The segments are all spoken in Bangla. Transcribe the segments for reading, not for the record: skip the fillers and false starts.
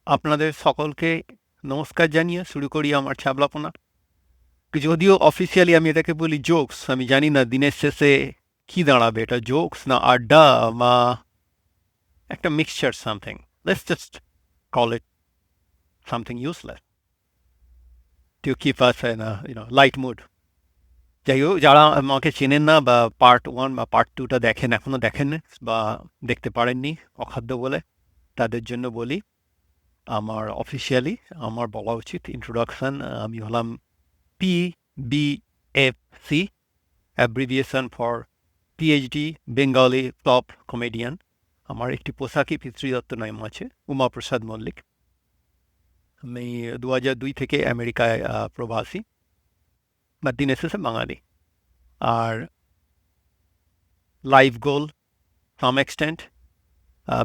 আপনাদের সকলকে নমস্কার জানিয়ে শুরু করি আমার ছ্যাবলাপনা। যদিও অফিসিয়ালি আমি এটাকে বলি জোকস, আমি জানি না দিনের শেষে কি দাঁড়াবে, এটা জোকস না আড্ডা বা একটা mixture something. Let's just call it something useless to keep us in light mood. যাই হোক, যারা আমাকে চেনেন না বা পার্ট ওয়ান বা পার্ট টুটা দেখেন এখনো দেখেন বা দেখতে পারেননি অখাদ্য বলে, তাদের জন্য বলি আমার অফিসিয়ালি আমার বলা উচিত ইন্ট্রোডাকশন, আমি হলাম PBFC, abbreviation for PhD Bengali top comedian. আমার একটি পোশাকি পিতৃদত্ত নাম আছে, উমাপ্রসাদ মল্লিক। আমি 2002 থেকে আমেরিকায় প্রবাসী, বা দিন এসেছে বাঙালি। আর life goal some extent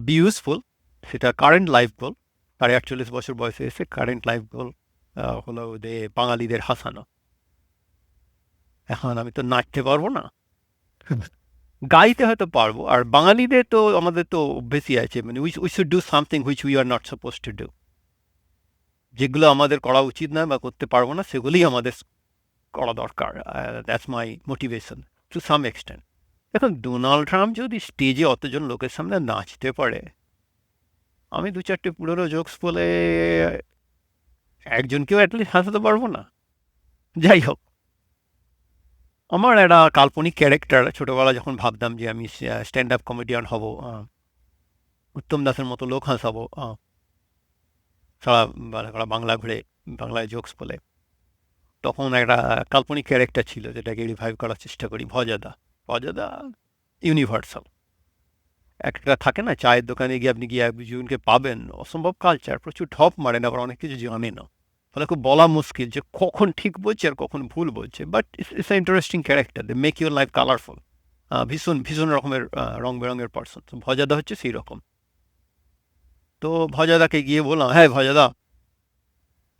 be useful, সেটা কারেন্ট লাইফ গোল। 48 বছর বয়সে এসে কারেন্ট লাইফ গোল হলো যে বাঙালিদের হাসানো। এখন আমি তো নাচতে পারবো না, গাইতে হয়তো পারবো। আর বাঙালিদের তো আমাদের তো অভ্যেসই আছে, মানে we should do something which we are not suppose to do. যেগুলো আমাদের করা উচিত না বা করতে পারবো না, সেগুলোই আমাদের করা দরকার। That's my motivation to some extent. এখন ডোনাল্ড ট্রাম্প যদি স্টেজে অতজন লোকের সামনে নাচতে পারে, আমি দু চারটে পুরোনো জোকস বলে একজনকেও অ্যাটলিস্ট হাসাতে পারবো না? যাই হোক, আমার একটা কাল্পনিক ক্যারেক্টার ছোটোবেলা যখন ভাবতাম যে আমি স্ট্যান্ড আপ কমেডিয়ান হব, উত্তম দাসের মতো লোক হাসাবো, সারা সারা বাংলা ঘুরে বাংলায় জোকস বলে, তখন একটা কাল্পনিক ক্যারেক্টার ছিল যেটাকে রিভাইভ করার চেষ্টা করি, ভজাদা। ভজাদা ইউনিভার্সাল। একটা থাকে না, চায়ের দোকানে গিয়ে আপনি গিয়ে একজনকে পাবেন অসম্ভব কালচার, প্রচুর ঠপ মারেন, আবার অনেক কিছু জানে না, ফলে খুব বলা মুশকিল যে কখন ঠিক বলছে আর কখন ভুল বলছে। But it's a interesting character, they make your life colourful. ভীষণ ভীষণ রকমের রং বেরঙের পার্সন। ভজাদা হচ্ছে সেই রকম। তো ভজাদাকে গিয়ে বললাম, হ্যাঁ ভজাদা,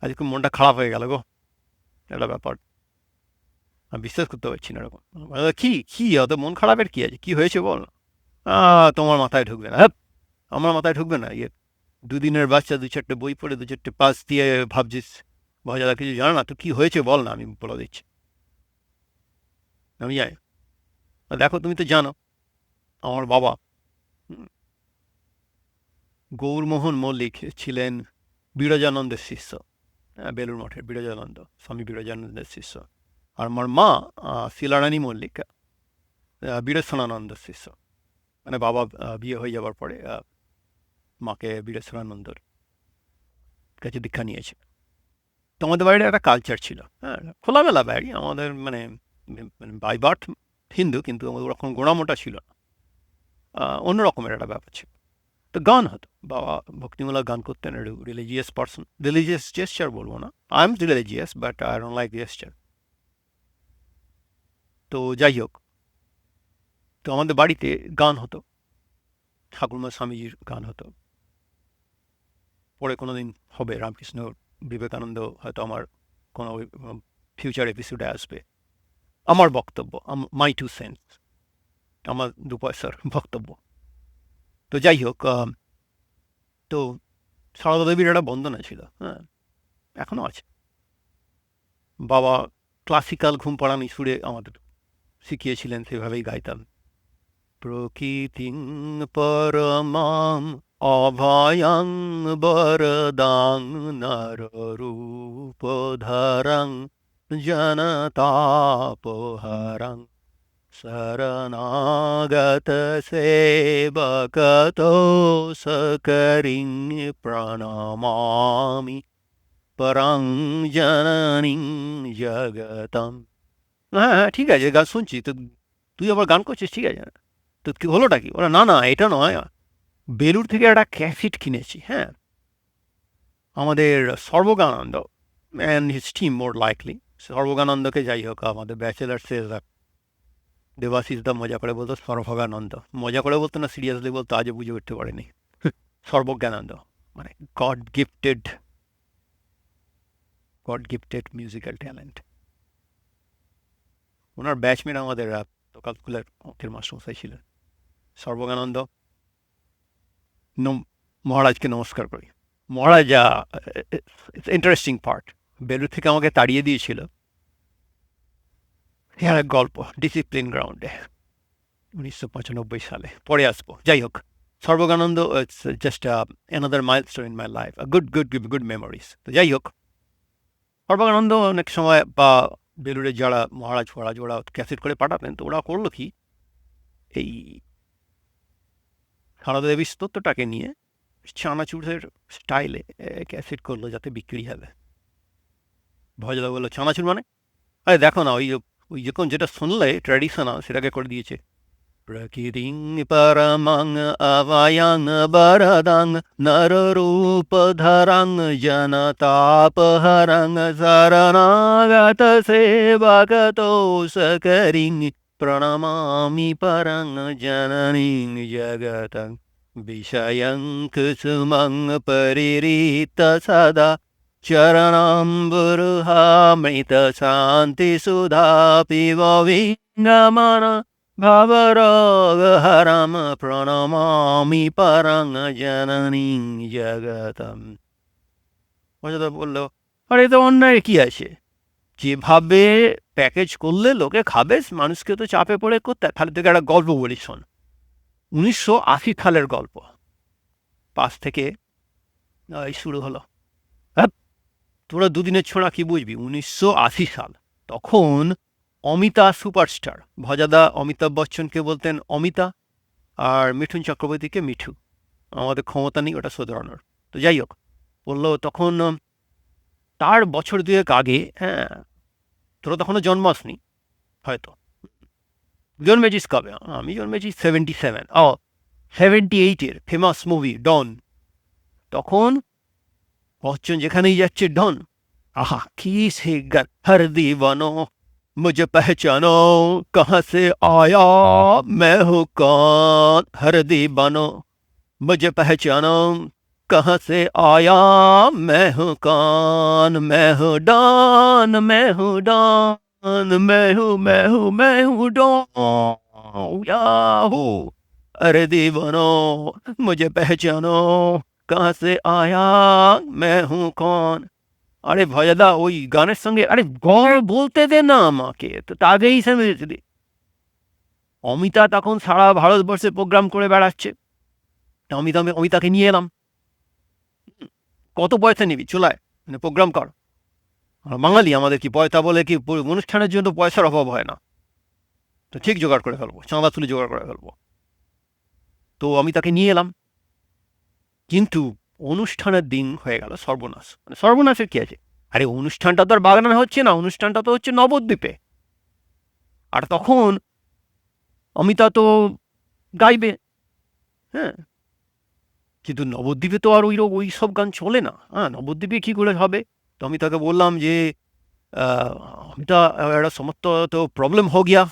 আজকে মনটা খারাপ হয়ে গেল গো, একটা ব্যাপার, আমি বিশ্বাস করতে পারছি না এরকম। কি কি অত মন খারাপের কি আছে, কি হয়েছে বল? তোমার মাথায় ঢুকবে না, হ্যাঁ। আমার মাথায় ঢুকবে না? দুদিনের বাচ্চা, দু চারটে বই পড়ে, দু চারটে পাস দিয়ে ভাবছিস ভজাদা কিছু জানো না? তো কি হয়েছে বল না, আমি বলে দিচ্ছি। আমি যাই, দেখো তুমি তো জানো আমার বাবা গৌরমোহন মল্লিক ছিলেন বিরজানন্দের শিষ্য। বেলুর মঠের বিরজানন্দ, স্বামী বিরজানন্দের শিষ্য। আর আমার মা শিলারানী মল্লিক বীরেশ্বরানন্দের শিষ্য। মানে বাবা বিয়ে হয়ে যাবার পরে মাকে বীরেশ্বরানন্দর কাছে দীক্ষা নিয়েছে। তো আমাদের বাড়ির একটা কালচার ছিল, হ্যাঁ, খোলামেলা বাড়ি আমাদের, মানে বাই বার্থ হিন্দু, কিন্তু ওরকম গোড়ামোটা ছিল না, অন্য রকমের একটা ব্যাপার ছিল। তো গান হতো, বাবা ভক্তিমূলক গান করতেন, রিলিজিয়াস পার্সন। রিলিজিয়াস জেস্টার বলবো না, I am religious but I don't like gesture. তো যাই হোক, তো আমাদের বাড়িতে গান হতো, ঠাকুরমা স্বামীজির গান হতো। পরে কোনো দিন হবে রামকৃষ্ণ বিবেকানন্দ, হয়তো আমার কোনো ফিউচার এপিসোডে আসবে। আমার বক্তব্য, মাই টু সেন্স, আমার দু পয়সার বক্তব্য। তো যাই হোক, তো সারদা দেবীর একটা বন্দনা ছিল, হ্যাঁ, এখনও আছে। বাবা ক্লাসিক্যাল ঘুম পাড়ানি সুরে আমাদের শিখিয়েছিলেন, সেভাবেই গাইতাম। প্রকৃতিং পরমাম অভয়ং বরদাং নররূপধরং জনতাপহরং শরণাগত সেবকতো সকরিং প্রণমামি পরং জননীং জগতম। হ্যাঁ হ্যাঁ, ঠিক আছে, গান শুনছি তো, তুই আবার গান করছিস, ঠিক আছে। তো কি হলোটা কি? ওরা, না না এটা নয়, বেলুর থেকে একটা ক্যাসেট কিনেছি, হ্যাঁ, আমাদের Sarvagyananda and his team more likely. সর্বজ্ঞানন্দকে, যাই হোক, আমাদের ব্যাচেলার্সে দেবাশিস দা মজা করে বলতো সর্বজ্ঞানন্দ। মজা করে বলতো না সিরিয়াসলি বলতো, আজও বুঝে উঠতে পারেনি। সর্বজ্ঞানন্দ মানে God gifted, God gifted musical talent. ওনার ব্যাচমেট আমাদের লোকাল স্কুলের অঙ্কের মাস্টারমশাই ছিলেন সর্বজ্ঞানন্দ। মহারাজকে নমস্কার করি। মহারাজা, ইন্টারেস্টিং পার্ট, বেলুর থেকে আমাকে তাড়িয়ে দিয়েছিল। হ্যাঁ, এক গল্প, ডিসিপ্লিন গ্রাউন্ডে, 1995 সালে। পরে আসবো, যাই হোক। Sarvagyananda, it's just another milestone in my life, good good good memories. তো যাই হোক, সর্বজ্ঞানন্দ অনেক সময় বা বেলুড়ে যারা মহারাজ ফহারাজ ওরা ক্যাসেট করে পাঠাতেন, তো ওরা করলো কি, এই সারদা দেবীর স্তোত্রটাকে নিয়ে চানাচুরের স্টাইলে ক্যাসেট করলো যাতে বিক্রি হবে। ভজদা বললো চানাচুর মানে, আরে দেখো না, ওই যখন যেটা শুনলে ট্র্যাডিশনাল সেটাকে করে দিয়েছে। প্রকৃতিং পরমং অবয়ং বরদং নররূপধরং জনতাপহরং শরণাগত সেবকতো সকরিং প্রণমামি পরং জননীং জগতং বিষয়ং কুসুমং পরিহৃত সদা চরণাম্বুরহামৃত শান্তি সুধা পিবঙ্গমন ভবরোগহরম প্রণমামি পরং জননীং জগতম। মজাদা বলল, আরে তো অন্যায় কি আছে, যেভাবে প্যাকেজ করলে লোকে খাবে, মানুষকে তো চাপে পড়ে করতে। তাহলে তোকে একটা গল্প বলি শোন, 1980 সালের গল্প, 5 থেকে শুরু হলো। হ্যাঁ, তোরা দুদিনের ছোঁড়া কি বুঝবি, 1980 সাল, তখন অমিতা সুপারস্টার। ভজাদা অমিতাভ বচ্চনকে বলতেন অমিতা, আর মিঠুন চক্রবর্তীকে মিঠু। আমাদের ক্ষমতা নেই ওটা শোধরানোর। তো যাই হোক, বললো তখন তার বছর দুয়েক আগে, হ্যাঁ, তোরা তখনও জন্মাসনি হয়তো। জন্মেছিস কবে? আমি জন্মেছি 77, 78-এর ফেমাস মুভি ডন। তখন বচ্চন যেখানেই যাচ্ছে ডন, আহা কি সে গান, হর দিওয়ানো मुझे पहचानो कहाँ से आया मैं हूँ कौन, हर दीवानो मुझे पहचानो कहाँ से आया मैं हूँ कौन, मैं हूँ डॉन, मैं हूँ डॉन, मैं हूँ डॉन, याहू। अरे दीवानो मुझे पहचानो कहाँ से आया मैं हूँ कौन। আরে ভজাদা ওই গানের সঙ্গে, আরে গল্প বলতে দে না আমাকে, তো আগেই সেমেছিলি। অমিতা তখন সারা ভারতবর্ষে প্রোগ্রাম করে বেড়াচ্ছে, অমিতাকে নিয়ে এলাম। কত পয়সা নিবি, চুলায় মানে প্রোগ্রাম কর। বাঙালি আমাদের কি পয়সা বলে কি, অনুষ্ঠানের জন্য পয়সার অভাব হয় না, তো ঠিক জোগাড় করে ফেলবো, চাঁদা তুলে জোগাড় করে ফেলবো। তো অমিতাকে নিয়ে এলাম, কিন্তু অনুষ্ঠানের দিন হয়ে গেল সর্বনাশ। মানে সর্বনাশের কি আছে, আরে অনুষ্ঠানটা তো আর বাগানে হচ্ছে না, অনুষ্ঠানটা তো হচ্ছে নবদ্বীপে। আর তখন অমিতা তো গাইবে, হ্যাঁ, কিন্তু নবদ্বীপে তো আর ওই সব গান চলে না। হ্যাঁ, নবদ্বীপে কী করে হবে? তো আমি তাকে বললাম যে অমিতা, একটা সমস্ত তো प्रॉब्लम हो गया,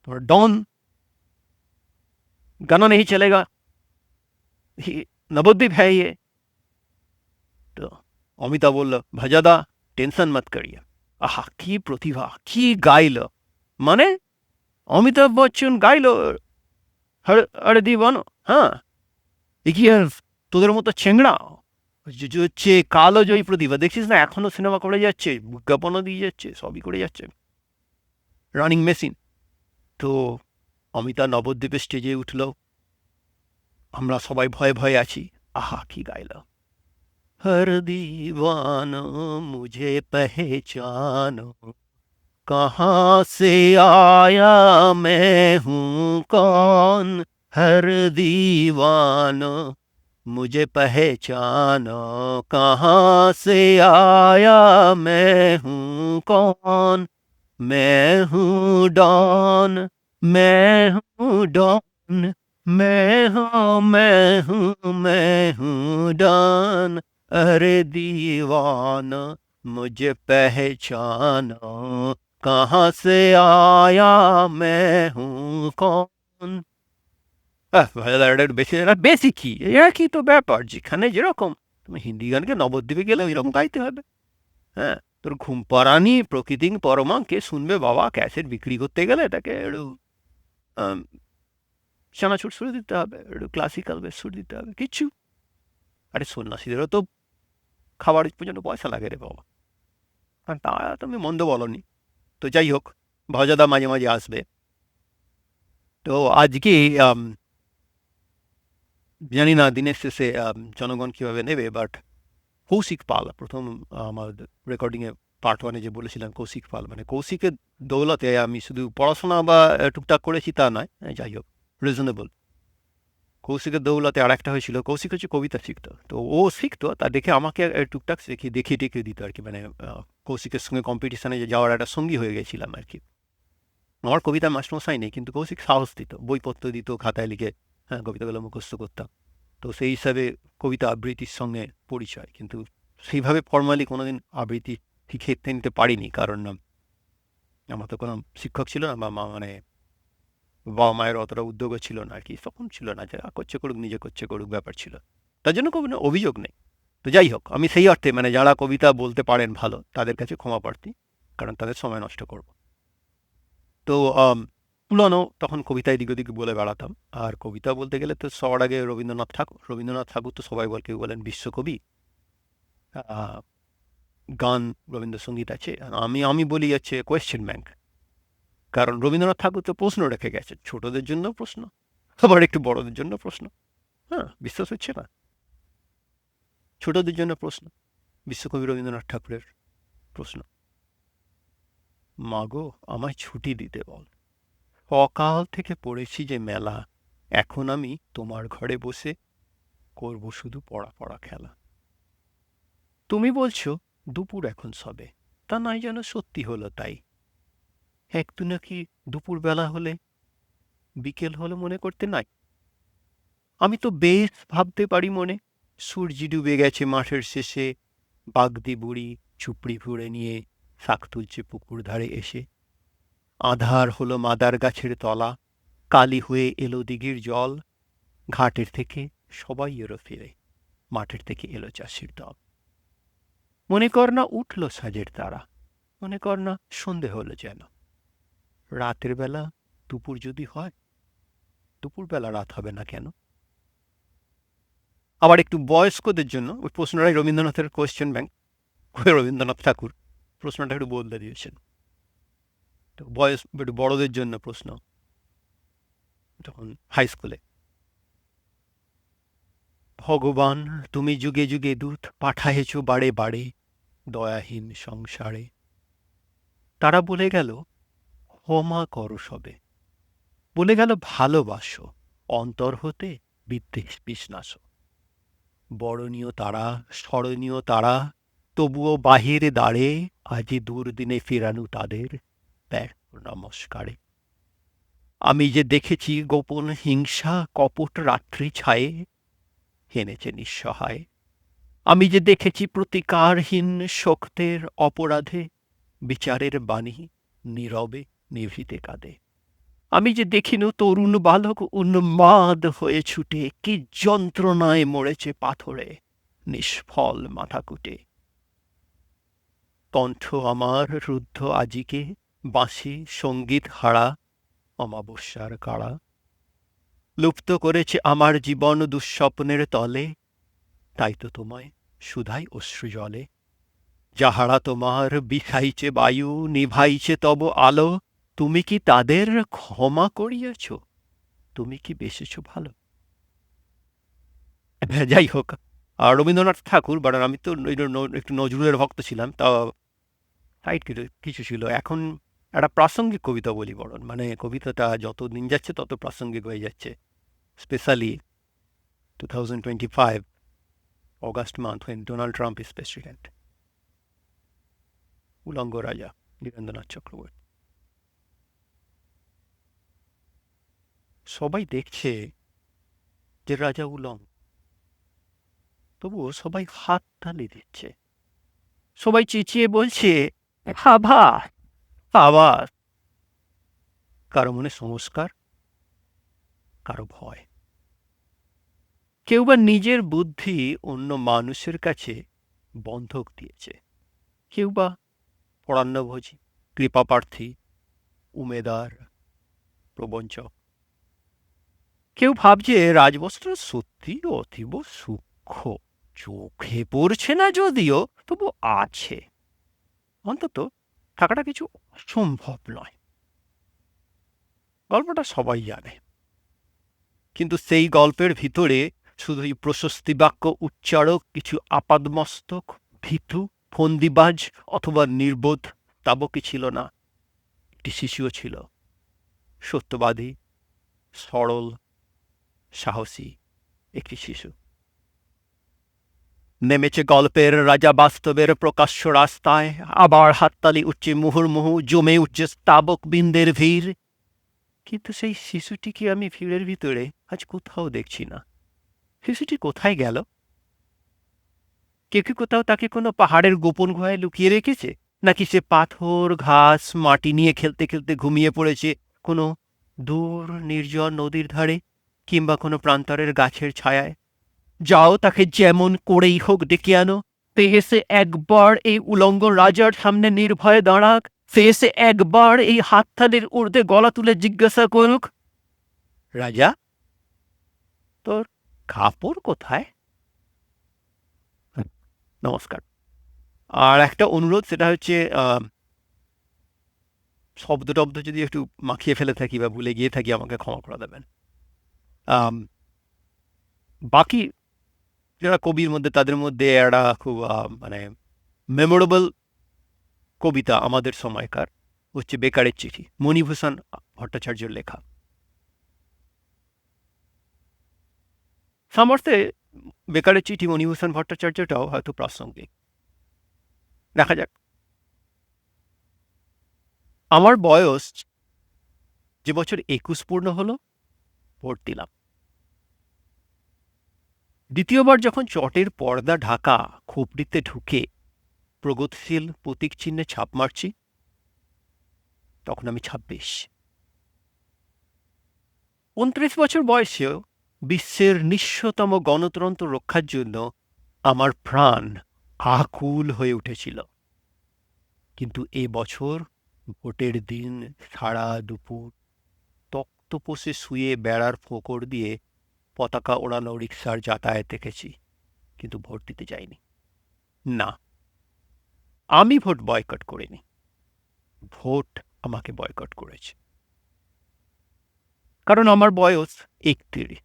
तो डॉन गाना नहीं चलेगा, नवद्वीप है ये। तो অমিতা বলল, ভজাদা টেনশন মত করিয়ে। আহা কি প্রতিভা, কি গাইল, মানে অমিতাভ বচ্চন গাইল আরে দিবানো। হ্যাঁ, এ কি আর তোদের মতো চেংড়া হচ্ছে কালো জয়ী প্রতিভা, দেখছিস না এখনো সিনেমা করে যাচ্ছে, বিজ্ঞাপনও দিয়ে যাচ্ছে, সবই করে যাচ্ছে, রানিং মেশিন। তো অমিতা নবদ্বীপের স্টেজে উঠল, আমরা সবাই ভয়ে ভয়ে আছি। আহা কি গাইল, हर दीवानो मुझे पहचानो कहाँ से आया मैं हूँ कौन, हर दीवानो मुझे पहचानो कहाँ से आया मैं हूँ कौन, मैं हूँ डॉन, मैं हूँ डॉन, मैं हूँ डॉन, अरे दीवाना मुझे पहचानो कहाँ से आया मैं हूँ कौन। বেশি কি, এরা কি তো ব্যাপার, যেখানে যেরকম, তুমি হিন্দি গানকে নবদ্বীপে গেলে এরকম গাইতে হবে। হ্যাঁ, তোর ঘুম পাড়ানি প্রকৃতি পরমা কে শুনবে বাবা, ক্যাসেট বিক্রি করতে গেলে এটাকে একটু চানাচুর সুর দিতে হবে, একটু ক্লাসিক্যাল বেশ সুর দিতে হবে, কিচ্ছু আরে সন্ন্যাসীদেরও তো খাবারের পর্যন্ত পয়সা লাগে রে বাবা, আর তা তুমি মন্দ বলনি। তো যাই হোক, ভজাদা মাঝে মাঝে আসবে। তো আজকে আম, জানি না দিনের শেষে জনগণ কীভাবে নেবে, বাট কৌশিক পাল প্রথম আমার রেকর্ডিংয়ে পার্ট ওয়ানে যে বলেছিলাম কৌশিক পাল, মানে কৌশিকের দৌলতে আমি শুধু পড়াশোনা বা টুকটাক করেছি তা নয়, যাই হোক রিজনেবল। কৌশিকের দৌলতে আর একটা হয়েছিল, কৌশিক হচ্ছে কবিতা শিখতো, তো ও শিখতো তা দেখে আমাকে টুকটাক দেখিয়ে টেখিয়ে দিত আর কি, মানে কৌশিকের সঙ্গে কম্পিটিশানে যাওয়ার একটা সঙ্গী হয়ে গেছিলাম আর কি। আমার কবিতার মাস্টারমশাই নেই, কিন্তু কৌশিক সাহস দিত, বইপত্র দিত, খাতায় লিখে হ্যাঁ কবিতাগুলো মুখস্থ করতাম। তো সেই হিসাবে কবিতা আবৃত্তির সঙ্গে পরিচয়, কিন্তু সেইভাবে ফর্মালি কোনোদিন আবৃত্তি শিখে নিতে পারিনি, কারণ আমার তো কোনো শিক্ষক ছিল না, বা মানে বাবা মায়ের অতটা উদ্যোগও ছিল না আর কি, তখন ছিল না, যে করছে করুক, নিজে করছে করুক ব্যাপার ছিল, তার জন্য কোনো অভিযোগ নেই। তো যাই হোক, আমি সেই অর্থে মানে যারা কবিতা বলতে পারেন ভালো তাদের কাছে ক্ষমা প্রার্থী, কারণ তাদের সময় নষ্ট করব। তো পুরানো তখন কবিতা এদিক ওদিক বলে বেড়াতাম। আর কবিতা বলতে গেলে তো সবার আগে রবীন্দ্রনাথ ঠাকুর তো সবাই কেউ বলেন বিশ্বকবি। গান রবীন্দ্রসঙ্গীত আছে, আর আমি বলি হচ্ছে কোয়েশ্চেন ব্যাংক, কারণ রবীন্দ্রনাথ ঠাকুর তো প্রশ্ন রেখে গেছে, ছোটদের জন্য প্রশ্ন, আবার একটু বড়দের জন্য প্রশ্ন। হ্যাঁ, বিশ্বাস হচ্ছে না? ছোটদের জন্য প্রশ্ন, বিশ্বকবি রবীন্দ্রনাথ ঠাকুরের প্রশ্ন, মাগো আমায় ছুটি দিতে বল, অকাল থেকে পড়েছি যে মেলা, এখন আমি তোমার ঘরে বসে করব শুধু পড়া পড়া খেলা। তুমি বলছো দুপুর এখন সবে, তা নাই যেন সত্যি হলো তাই, একটু নাকি দুপুর বেলা হলে বিকেল হলো মনে করতে নাই। আমি তো বেশ ভাবতে পারি মনে, সূর্যি ডুবে গেছে মাঠের শেষে, বাগদি বুড়ি চুপড়ি ভুড়ে নিয়ে শাক তুলছে পুকুর ধারে এসে, আধার হলো মাদার গাছের তলা, কালি হয়ে এলো দিঘির জল, ঘাটের থেকে সবাই এলো ফিরে, মাঠের থেকে এলো চাষির দল। মনে কর না উঠল সাজের তারা, মনে কর না সন্ধে হলো যেন, রাতের বেলা দুপুর যদি হয়, দুপুরবেলা রাত হবে না কেন? আবার একটু বয়স্কদের জন্য ওই প্রশ্নটাই রবীন্দ্রনাথের কোয়েশ্চেন ব্যাংক, রবীন্দ্রনাথ ঠাকুর প্রশ্নটা একটু বদলে দিয়েছেন। তো বয়স একটু বড়দের জন্য প্রশ্ন, তখন হাই স্কুলে, ভগবান তুমি যুগে যুগে দূত পাঠায়েছ বাড়ে বাড়ে, দয়াহীন সংসারে, তারা বলে গেল ক্ষমা করো সবে, বলে গেল ভালোবাসো, অন্তর হতে বিদ্বেষ বিষ্ণাস, বরণীয় তারা স্মরণীয় তারা, তবুও বাহিরে দাঁড়ে আজি দুর্দিনে ফেরানু তাদের ব্যর্থ নমস্কারে। আমি যে দেখেছি গোপন হিংসা কপট রাত্রি ছায়ে, হেনেছে নিঃসহায়, আমি যে দেখেছি প্রতিকারহীন শক্তের অপরাধে, বিচারের বাণী নীরবে নিভৃতে কাঁদে, আমি যে দেখিনু তরুণ বালক উন্মাদ হয়ে ছুটে, কি যন্ত্রণায় মরেছে পাথরে নিষ্ফল মাথাকুটে। কণ্ঠ আমার রুদ্ধ আজিকে, বাঁশি সঙ্গীত হারা অমাবস্যার কাড়া, লুপ্ত করেছে আমার জীবন দুঃস্বপ্নের তলে, তাই তো তোমায় সুধাই অশ্রু জলে, যাহারা তোমার বিষাইছে বায়ু নিভাইছে তব আলো, তুমি কি তাদের ক্ষমা করিয়াছ, তুমি কি বেসেছ ভালো? যাই হোক, আর রবীন্দ্রনাথ ঠাকুর, বাট আমি তো একটু নজরুলের ভক্ত ছিলাম, তা সাইড কিছু ছিল। এখন একটা প্রাসঙ্গিক কবিতা বলি বরং, মানে কবিতাটা যত দিন যাচ্ছে তত প্রাসঙ্গিক হয়ে যাচ্ছে, specially 2025 August month when Donald Trump is president. উলঙ্গ রাজা বীরেন্দ্রনাথ চক্রবর্তী। সবাই দেখছে যে রাজা উলঙ্গ, তবুও সবাই হাত তালি দিচ্ছে, সবাই চেঁচিয়ে বলছে সাবাস সাবাস। কারো মনে সংস্কার, কারো ভয়, কেউ বা নিজের বুদ্ধি অন্য মানুষের কাছে বন্ধক দিয়েছে, কেউ বা পরান্নভোজী, কৃপাপ্রার্থী, উমেদার, প্রবঞ্চক। কেউ ভাবছে রাজবস্ত্র সত্যি অতীব সূক্ষ্ম, চোখে পড়ছে না যদিও, তবু আছে। অন্তত থাকাটা কিছু অসম্ভব নয়। গল্পটা সবাই জানে, কিন্তু সেই গল্পের ভিতরে শুধুই প্রশস্তি বাক্য উচ্চারক কিছু আপাদমস্তক, ভীতু, ফন্দিবাজ অথবা নির্বোধ তাবকই ছিল না। একটি শিশুও ছিল, সত্যবাদী, সরল, সাহসী একটি শিশু। নেমেছে গল্পের রাজা বাস্তবের প্রকাশ্য রাস্তায়, আবার হাততালি উঠছে মুহুর্মুহু, জমে উঠছে স্তাবক বৃন্দের ভিড়। কিন্তু সেই শিশুটিকে আমি ভিড়ের ভিতরে আজ কোথাও দেখছি না। শিশুটি কোথায় গেল? কেউ কি কোথাও তাকে কোনো পাহাড়ের গোপন গুহায় লুকিয়ে রেখেছে, নাকি সে পাথর, ঘাস, মাটি নিয়ে খেলতে খেলতে ঘুমিয়ে পড়েছে কোনো দূর নির্জন নদীর ধারে, কিংবা কোনো প্রান্তরের গাছের ছায়ায়? যাও, তাকে যেমন করেই হোক ডেকে আনো। সে এসে একবার এই উলঙ্গ রাজার সামনে নির্ভয়ে দাঁড়াক। সে এসে একবার এই হাততালির ঊর্ধ্বে গলা তুলে জিজ্ঞাসা করুক, রাজা, তোর কাপড় কোথায়? নমস্কার। আর একটা অনুরোধ, সেটা হচ্ছে শব্দ টব্দ যদি একটু মাখিয়ে ফেলে থাকি বা ভুলে গিয়ে থাকি, আমাকে ক্ষমা করে দেবেন। বাকি যারা কবির মধ্যে, তাদের মধ্যে একটা খুব মানে মেমোরেবল কবিতা আমাদের সময়কার হচ্ছে বেকারের চিঠি, মণিভূষণ ভট্টাচার্যের লেখা। সামর্থ্যে বেকারের চিঠি মণিভূষণ ভট্টাচার্যটাও হয়তো প্রাসঙ্গিক। দেখা যাক। আমার বয়স যে বছর 21 পূর্ণ হলো, ভোট দিলাম। দ্বিতীয়বার যখন চটের পর্দা ঢাকা খোপড়িতে ঢুকে প্রগতিশীল প্রতীক চিহ্নে ছাপ মারছি, তখন আমি 26। 29 বছর বয়সেও বিশ্বের নিঃস্বতম গণতন্ত্র রক্ষার জন্য আমার প্রাণ আকুল হয়ে উঠেছিল। কিন্তু এ বছর ভোটের দিন সারা দুপুর তক্তপোষে শুয়ে বেড়ার ফোঁকর দিয়ে পতাকা ওড়ানো রিক্সার যাতায়াত দেখেছি, কিন্তু ভোট দিতে যাইনি। না, আমি ভোট বয়কট করিনি, ভোট আমাকে বয়কট করেছে। কারণ আমার বয়স 31।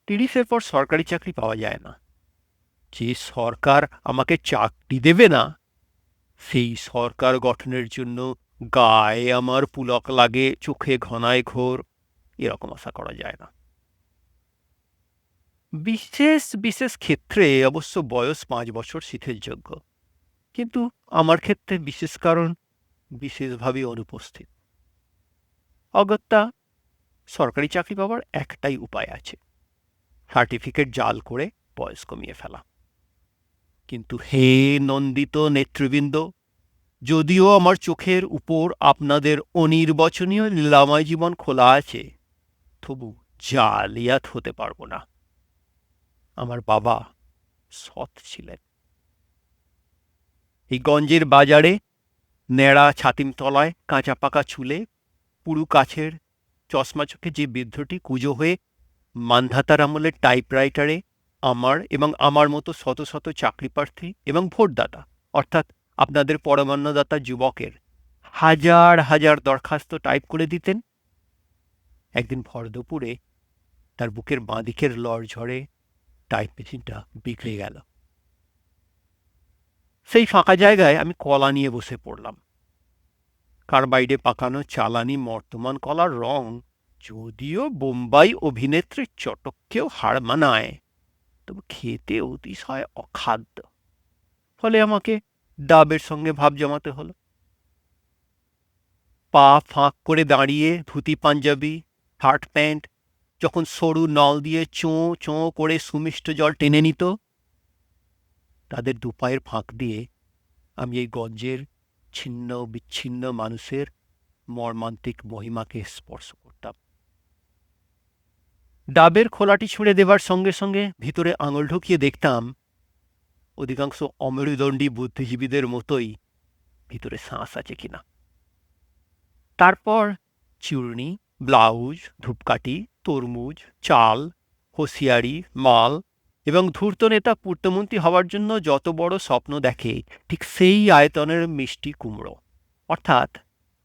30-এর পর সরকারি চাকরি পাওয়া যায় না। যে সরকার আমাকে চাকরি দেবে না, সেই সরকার গঠনের জন্য গায়ে আমার পুলক লাগে, চোখে ঘনায় ঘোর, এরকম আশা করা যায় না। বিশেষ বিশেষ ক্ষেত্রে অবশ্য বয়স 5 বছর শিথিলযোগ্য, কিন্তু আমার ক্ষেত্রে বিশেষ কারণ বিশেষভাবে অনুপস্থিত। অগত্যা সরকারি চাকরি পাওয়ার একটাই উপায় আছে, সার্টিফিকেট জাল করে বয়স কমিয়ে ফেলা। কিন্তু হে নন্দিত নেতৃবৃন্দ, যদিও আমার চোখের উপর আপনাদের অনির্বচনীয় লীলাময় জীবন খোলা আছে, তবু জালিয়াত হতে পারব না। আমার বাবা সৎ ছিলেন। এই গঞ্জের বাজারে ন্যাড়া ছাতিম তলায় কাঁচা পাকা চুলে পুরু কাছের চশমা চোখে যে বৃদ্ধটি কুঁজো হয়ে মান্ধাতার আমলের টাইপরাইটারে আমার এবং আমার মতো শত শত চাকরিপ্রার্থী এবং ভোটদাতা, অর্থাৎ আপনাদের পরমান্নদাতা যুবকের হাজার হাজার দরখাস্ত টাইপ করে দিতেন, একদিন ভর দুপুরে তার বুকের বাঁ দিকের লড়ঝড়ে টাইপ মেশিনটা বিগড়ে গেল। সেই ফাঁকা জায়গায় আমি কলা নিয়ে বসে পড়লাম। কার্বাইডে পাকানো চালানি মর্তমান কলার রং যদিও বোম্বাই অভিনেত্রীর চটককেও হাড় মানায়, তবু খেতে অতিশয় অখাদ্য। ফলে আমাকে ডাবের সঙ্গে ভাব জমাতে হলো। পা ফাঁক করে দাঁড়িয়ে ধুতি পাঞ্জাবি, শার্ট প্যান্ট যখন সরু নল দিয়ে চোঁ চোঁ করে সুমিষ্ট জল টেনে নিত, তাদের দুপায়ের ফাঁক দিয়ে আমি এই গঞ্জের ছিন্ন বিচ্ছিন্ন মানুষের মর্মান্তিক মহিমাকে স্পর্শ করতাম। ডাবের খোলাটি ছুঁড়ে দেবার সঙ্গে সঙ্গে ভিতরে আঙুল ঢুকিয়ে দেখতাম, অধিকাংশ অমেরুদণ্ডী বুদ্ধিজীবীদের মতোই ভিতরে শ্বাস আছে কিনা। তারপর চূর্ণি, ব্লাউজ, ধূপকাঠি, তরমুজ, চাল, হোসিয়ারি, মাল এবং ধূর্ত নেতা পূর্তমন্ত্রী হওয়ার জন্য যত বড় স্বপ্ন দেখে, ঠিক সেই আয়তনের মিষ্টি কুমড়ো। অর্থাৎ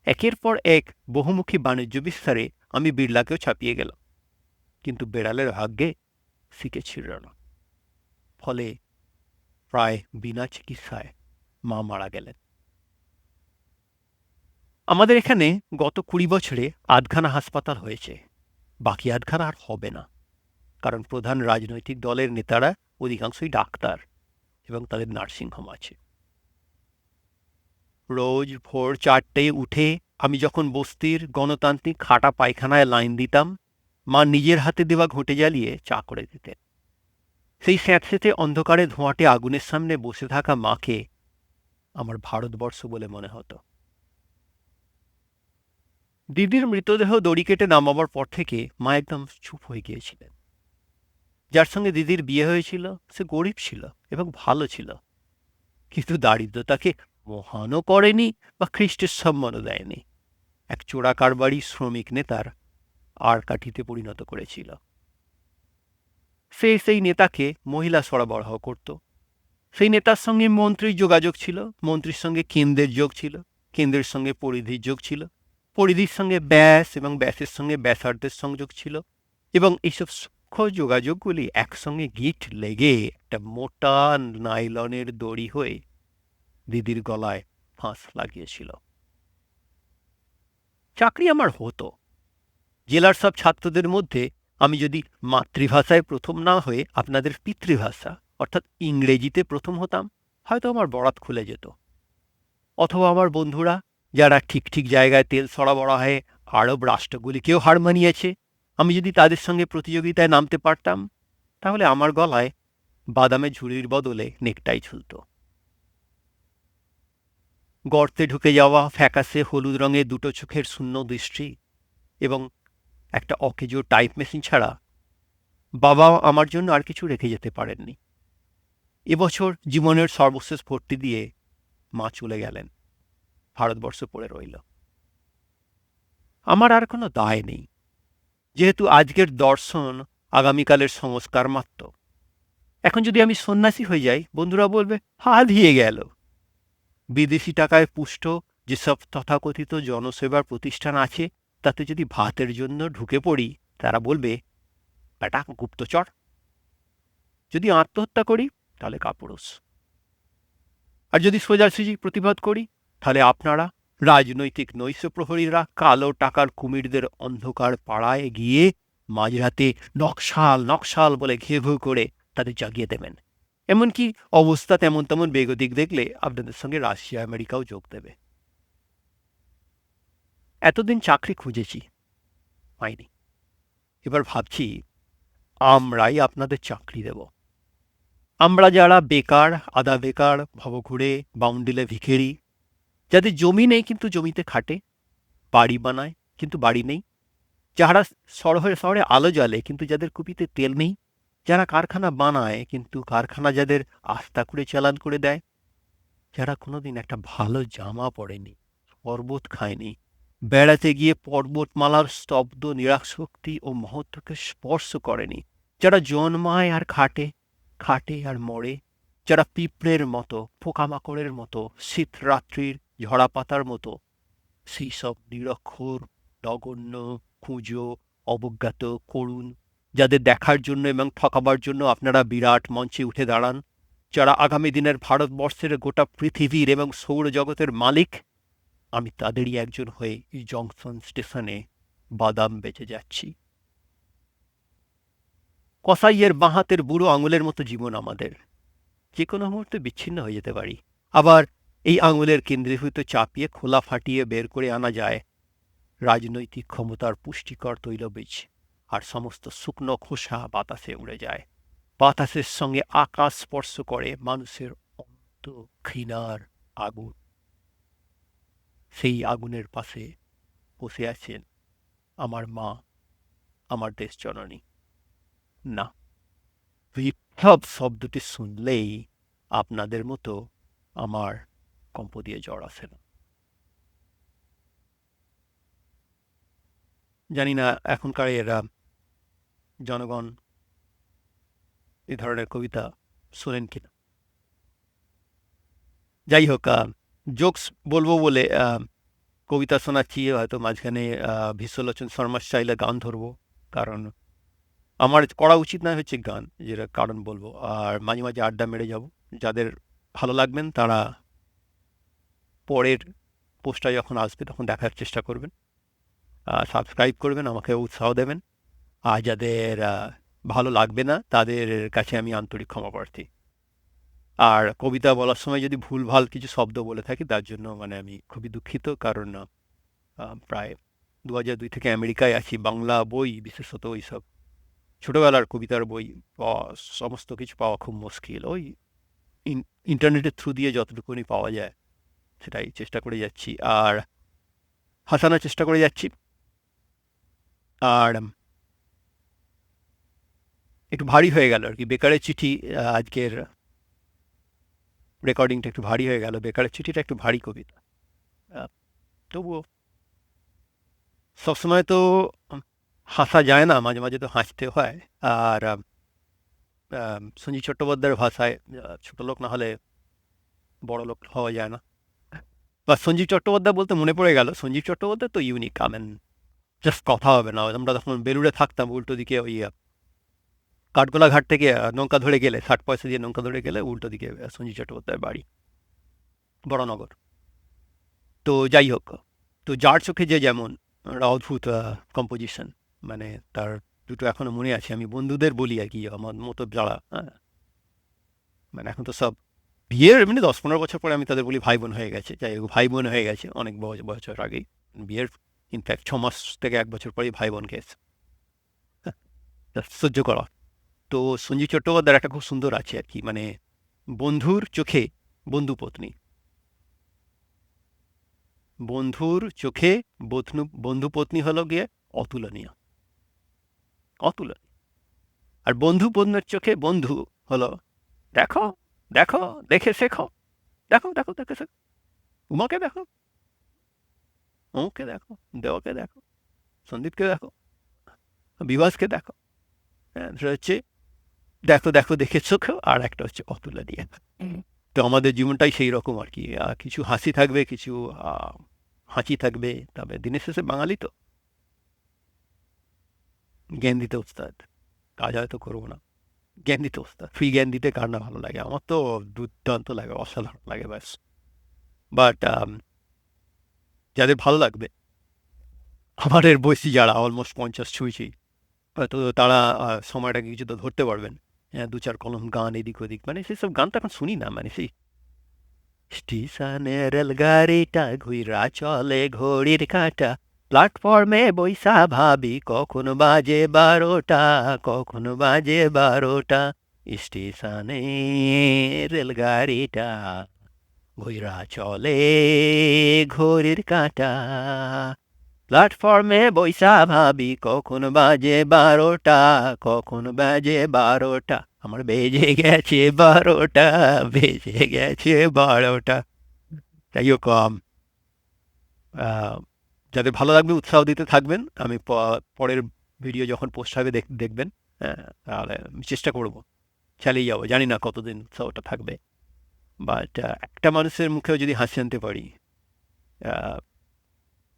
একের পর এক বহুমুখী বাণিজ্য বিস্তারে আমি বিড়লাকেও ছাপিয়ে গেলাম, কিন্তু বেড়ালের ভাগ্যে শিকে ছিল না। ফলে প্রায় বিনা চিকিৎসায় মা মারা গেলেন। আমাদের এখানে গত 20 বছরে আধখানা হাসপাতাল হয়েছে, বাকি আধখানা আর হবে না, কারণ প্রধান রাজনৈতিক দলের নেতারা অধিকাংশই ডাক্তার এবং তাদের নার্সিংহোম আছে। রোজ ভোর 4টায় উঠে আমি যখন বস্তির গণতান্ত্রিক খাটা পায়খানায় লাইন দিতাম, মা নিজের হাতে দেওয়া ঘুঁটে জ্বালিয়ে চা করে দিতেন। সেই স্যাঁতসেঁতে অন্ধকারে ধোঁয়াটে আগুনের সামনে বসে থাকা মাকে আমার ভারতবর্ষ বলে মনে হতো। দিদির মৃতদেহ দড়ি কেটে নামাবার পর থেকে মা একদম চুপ হয়ে গিয়েছিলেন। যার সঙ্গে দিদির বিয়ে হয়েছিল সে গরিব ছিল এবং ভালো ছিল, কিন্তু দারিদ্রতাকে মহানও করেনি বা খ্রিস্টের সম্মানও দেয়নি। এক চোরাকারবারি শ্রমিক নেতার আর কাঠিতে পরিণত করেছিল। সে সেই নেতাকে মহিলা সরবরাহ করত। সেই নেতার সঙ্গে মন্ত্রীর যোগাযোগ ছিল, মন্ত্রীর সঙ্গে কেন্দ্রের যোগ ছিল, কেন্দ্রের সঙ্গে পরিধির যোগ ছিল, পরিধির সঙ্গে ব্যাস এবং ব্যাসের সঙ্গে ব্যাসার্ধের সংযোগ ছিল, এবং এইসব সূক্ষ্ম যোগাযোগগুলি একসঙ্গে গিট লেগে একটা মোটা নাইলনের দড়ি হয়ে দিদির গলায় ফাঁস লাগিয়েছিল। চাকরি আমার হতো। জেলার সব ছাত্রদের মধ্যে আমি যদি মাতৃভাষায় প্রথম না হয়ে আপনাদের পিতৃভাষা অর্থাৎ ইংরেজিতে প্রথম হতাম, হয়তো আমার বরাত খুলে যেত। অথবা আমার বন্ধুরা যারা ঠিক ঠিক জায়গায় তেল সরবরাহে আরব রাষ্ট্রগুলিকেও হার মানিয়েছে, আমি যদি তাদের সঙ্গে প্রতিযোগিতায় নামতে পারতাম, তাহলে আমার গলায় বাদামের ঝুড়ির বদলে নেকটাই ঝুলত। গর্তে ঢুকে যাওয়া ফ্যাকাশে হলুদ রঙের দুটো চোখের শূন্য দৃষ্টি এবং একটা অকেজো টাইপ মেশিন ছাড়া বাবা আমার জন্য আর কিছু রেখে যেতে পারেননি। এবছর জীবনের সর্বশেষ ভর্তি দিয়ে মা চলে গেলেন, ভারতবর্ষ পড়ে রইল। আমার আর কোনো দায় নেই, যেহেতু আজকের দর্শন আগামীকালের সংস্কার মাত্র। এখন যদি আমি সন্ন্যাসী হয়ে যাই, বন্ধুরা বলবে হারিয়ে গেল। বিদেশি টাকায় পুষ্ট যেসব তথাকথিত জনসেবার প্রতিষ্ঠান আছে, তাতে যদি ভাতের জন্য ঢুকে পড়ি, তারা বলবে বেটা গুপ্তচর। যদি আত্মহত্যা করি, তাহলে কাপুরুষ। আর যদি সোজাসুজি প্রতিবাদ করি, তাহলে আপনারা রাজনৈতিক নৈশ প্রহরীরা কালো টাকার কুমিরদের অন্ধকার পাড়ায় গিয়ে মাঝরাতে নকশাল নকশাল বলে ঘেউ ঘেউ করে তাদের জাগিয়ে দেবেন। এমনকি অবস্থা তেমন তেমন বেগতিক দেখলে আপনাদের সঙ্গে রাশিয়া আমেরিকাও যোগ দেবে। এতদিন চাকরি খুঁজেছি, পাইনি। এবার ভাবছি আমরাই আপনাদের চাকরি দেব। আমরা যারা বেকার, আধা বেকার, ভবঘুরে, বাউন্ডিলে ভিখেরি, যাদের জমি নেই কিন্তু জমিতে খাটে, বাড়ি বানায় কিন্তু বাড়ি নেই, যারা শহরে শহরে আলো জ্বালে কিন্তু যাদের কুপিতে তেল নেই, যারা কারখানা বানায় কিন্তু কারখানা যাদের আস্থা করে চালান করে দেয়, যারা কোনোদিন একটা ভালো জামা পরেনি, শরবত খায়নি, বেড়াতে গিয়ে পর্বতমালার স্তব্ধ নিরাশক্তি ও মহত্বকে স্পর্শ করেনি, যারা জন্মায় আর খাটে, খাটে আর মরে, যারা পিঁপড়ের মতো, পোকামাকড়ের মতো, শীতরাত্রির ঝরা পাতার মতো, সেই সব নিরক্ষর, নগণ্য, কুঁজো, অবজ্ঞাত, করুণ, যাদের দেখার জন্য এবং ঠকাবার জন্য আপনারা বিরাট মঞ্চে উঠে দাঁড়ান, যারা আগামী দিনের ভারতবর্ষের গোটা পৃথিবীর এবং সৌরজগতের মালিক, আমি তাদেরই একজন হয়ে এই জংশন স্টেশনে বাদাম বেচে যাচ্ছি। কসাইয়ের বাঁ হাতের বুড়ো আঙুলের মতো জীবন আমাদের, যে কোনো মুহূর্তে বিচ্ছিন্ন হয়ে যেতে পারি। আবার এই আঙুলের কেন্দ্রীভূত চাপিয়ে খোলা ফাটিয়ে বের করে আনা যায় রাজনৈতিক ক্ষমতার পুষ্টিকর তৈলবীজ, আর সমস্ত শুকনো খোসা বাতাসে উড়ে যায়। বাতাসের সঙ্গে আকাশ স্পর্শ করে মানুষের অন্ত ঘৃণার আগুন। সেই আগুনের পাশে বসে আছেন আমার মা, আমার দেশ জননী। না, বিপ্লব শব্দটি শুনলেই আপনাদের মতো আমার কম্প দিয়ে জ্বর আসে না। জানি না এখনকার এরা জনগণ এই ধরনের কবিতা শোনেন কিনা। যাই হোক, জোকস বলবো বলে কবিতা শোনাচ্ছি, হয়তো মাঝখানে বিশ্বলোচন শর্মার স্টাইলে গান ধরবো, কারণ আমার করা উচিত না হচ্ছে গান, যেটা কারণ বলবো। আর মাঝে মাঝে আড্ডা মেরে যাব। যাদের ভালো লাগবেন তারা পরের পোস্টটা যখন আসবে তখন দেখার চেষ্টা করবেন, সাবস্ক্রাইব করবেন, আমাকে উৎসাহ দেবেন। আর যাদের ভালো লাগবে না তাদের কাছে আমি আন্তরিক ক্ষমা প্রার্থী। আর কবিতা বলার সময় যদি ভুলভাল কিছু শব্দ বলে থাকি তার জন্য মানে আমি খুবই দুঃখিত, কারণ প্রায় 2002 থেকে আমেরিকায় আছি। বাংলা বই, বিশেষত ওইসব ছোটোবেলার কবিতার বই পাওয়া, সমস্ত কিছু পাওয়া খুব মুশকিল। ওই ইন্টারনেটের থ্রু দিয়ে যতটুকুনি পাওয়া যায় সেটাই চেষ্টা করে যাচ্ছি, আর হাসানোর চেষ্টা করে যাচ্ছি। আর একটু ভারী হয়ে গেল আর কি বেকারের চিঠি, আজকের রেকর্ডিংটা একটু ভারী হয়ে গেল। বেকারের চিঠিটা একটু ভারী কবিতা, তবুও সবসময় তো হাসা যায় না, মাঝে মাঝে তো হাসতে হয়। আর সঞ্জীব চট্টোপাধ্যায়ের ভাষায় ছোট লোক না হলে বড় লোক হওয়া যায় না। বা সঞ্জীব চট্টোপাধ্যায় বলতে মনে পড়ে গেল, সঞ্জীব চট্টোপাধ্যায় তো ইউনিক, আমেন জাস্ট কথা হবে না। আমরা তখন বেলুড়ে থাকতাম, উল্টো দিকে ওই কাঠগোলা ঘাট থেকে নৌকা ধরে গেলে, 60 পয়সা দিয়ে নৌকা ধরে গেলে উল্টো দিকে সঞ্জীব চট্টোপাধ্যায়ের বাড়ি, বড়নগর। তো যাই হোক, তো যার চোখে যে যেমন, একটা অদ্ভুত কম্পোজিশন, মানে তার দুটো এখনো মনে আছে। আমি বন্ধুদের বলি আর কি, আমার মতো যারা, মানে এখন তো সব বিয়ের এমনি 10-15 বছর পরে আমি তাদের বলি ভাই বোন হয়ে গেছে। যাই হোক, ভাই বোন হয়ে গেছে অনেক বছর আগেই। বিয়ের ইনফ্যাক্ট 6 মাস থেকে 1 বছর পরেই ভাই বোন গেছে, সহ্য করা। তো সঞ্জীব চট্টোপাধ্যায়ের একটা খুব সুন্দর আছে আর কি, মানে বন্ধুর চোখে বন্ধু পত্নী, বন্ধুর চোখে বন্ধু পত্নী হলো গিয়ে অতুলনীয়, অতুলনীয়। আর বন্ধু পত্নীর চোখে বন্ধু হলো দেখো, দেখো, দেখে শেখো, দেখো দেখো দেখে শেখো, উমাকে দেখো, অমুককে দেখো, দেওয়াকে দেখো, সন্দীপকে দেখো, বিভাসকে দেখো। হ্যাঁ, সেটা হচ্ছে দেখো দেখো দেখে শেখো, আর একটা হচ্ছে অতুলনীয়। তো আমাদের জীবনটাই সেই রকম আর কি, কিছু হাসি থাকবে, কিছু হাঁচি থাকবে, তবে দিনের শেষে বাঙালি তো জ্ঞান দিতে ওস্তাদ, কাজ হয়তো করবো না, জ্ঞান দিতে ওস্তাদ। ফ্রি জ্ঞান দিতে কার না ভালো লাগে, আমার তো দুর্দান্ত লাগে, অসাধারণ লাগে ব্যাস। বাট যাদের ভালো লাগবে, আমাদের বয়সী যারা অলমোস্ট 50 ছুঁইছি, হয়তো তারা সময়টাকে কিছুটা ধরতে পারবেন। হ্যাঁ, 2-4 কলম গান এদিক ওদিক, মানে সেসব গান তো এখন শুনি না, মানে সেই স্টেশনে রেলগাড়িটা ঘুইরা চলে ঘড়ির কাঁটা, প্ল্যাটফর্মে বইসা ভাবি কখন বাজে 12টা, কখন বাজে 12টা, স্টেশনে রেলগাড়িটা ঘুইরা চলে ঘড়ির কাঁটা, প্ল্যাটফর্মে বইসা ভাবি কখন বাজে 12টা, কখন বাজে 12টা, আমার বেজে গেছে 12টা, বেজে গেছে 12টা। যাই হোক, যাদের ভালো লাগবে উৎসাহ দিতে থাকবেন। আমি পরের ভিডিও যখন পোস্ট হবে দেখবেন। হ্যাঁ, তাহলে আমি চেষ্টা করবো, চালিয়ে যাবো। জানি না কতদিন উৎসাহটা থাকবে, বাট একটা মানুষের মুখেও যদি হাসি আনতে পারি,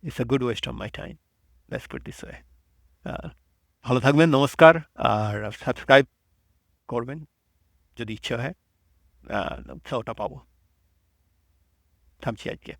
it's a good West of my time, let's put this way. ভালো থাকবেন, নমস্কার। আর সাবস্ক্রাইব করবেন যদি ইচ্ছা হয়, উৎসাহটা পাবো। থামছি আজকে।